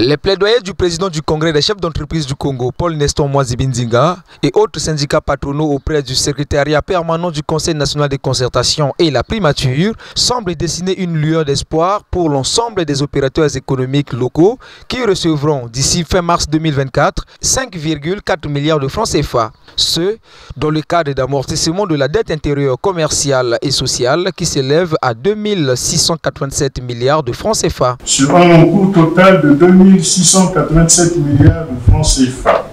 Les plaidoyers du président du Congrès des chefs d'entreprise du Congo, Paul Nestor Mwazibinzinga, et autres syndicats patronaux auprès du secrétariat permanent du Conseil national de concertation et la primature semblent dessiner une lueur d'espoir pour l'ensemble des opérateurs économiques locaux qui recevront d'ici fin mars 2024 5,4 milliards de francs CFA. Ce, dans le cadre d'amortissement de la dette intérieure commerciale et sociale qui s'élève à 2687 milliards de francs CFA. Sur un encours total de 2687 milliards de francs CFA,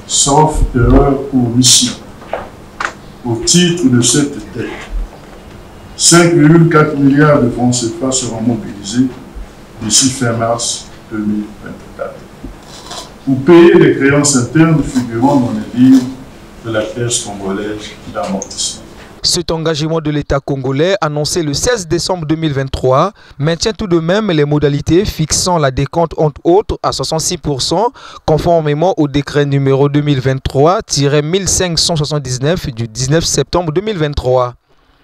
sauf erreur ou omission, au titre de cette dette, 5,4 milliards de francs CFA seront mobilisés d'ici fin mars 2024 pour payer les créances internes figurant dans les livres de la caisse congolaise d'amortissement. Cet engagement de l'État congolais, annoncé le 16 décembre 2023, maintient tout de même les modalités fixant la décompte entre autres à 66%, conformément au décret numéro 2023-1579 du 19 septembre 2023.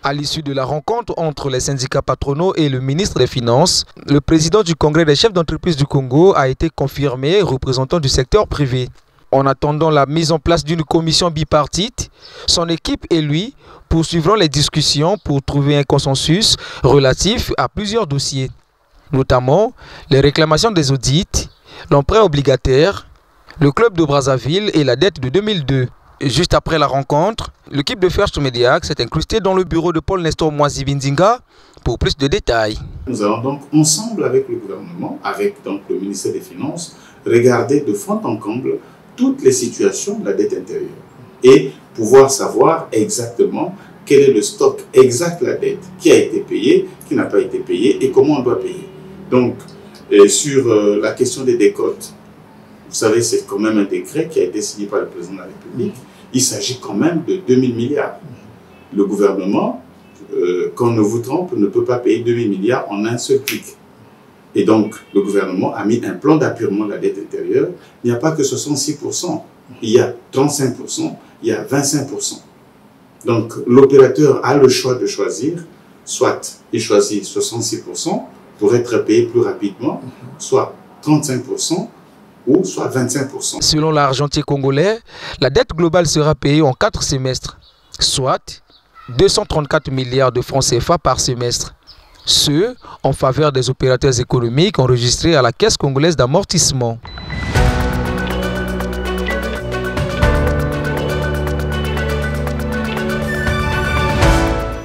À l'issue de la rencontre entre les syndicats patronaux et le ministre des Finances, le président du Congrès des chefs d'entreprise du Congo a été confirmé représentant du secteur privé. En attendant la mise en place d'une commission bipartite, son équipe et lui poursuivront les discussions pour trouver un consensus relatif à plusieurs dossiers, notamment les réclamations des audits, l'emprunt obligataire, le club de Brazzaville et la dette de 2002. Et juste après la rencontre, l'équipe de First Media s'est incrustée dans le bureau de Paul Nestor Mwazibinzinga pour plus de détails. Nous allons donc ensemble avec le gouvernement, avec donc le ministère des Finances, regarder de fond en comble toutes les situations de la dette intérieure et pouvoir savoir exactement quel est le stock exact de la dette, qui a été payé, qui n'a pas été payé et comment on doit payer. Donc, sur la question des décotes, vous savez, c'est quand même un décret qui a été signé par le président de la République. Il s'agit quand même de 2000 milliards. Le gouvernement, qu'on ne vous trompe, ne peut pas payer 2000 milliards en un seul clic. Et donc, le gouvernement a mis un plan d'appurement de la dette intérieure. Il n'y a pas que 66%, il y a 35%, il y a 25%. Donc, l'opérateur a le choix de choisir, soit il choisit 66% pour être payé plus rapidement, soit 35%, ou soit 25%. Selon l'argentier congolais, la dette globale sera payée en 4 semestres, soit 234 milliards de francs CFA par semestre. Ce, en faveur des opérateurs économiques enregistrés à la Caisse congolaise d'amortissement.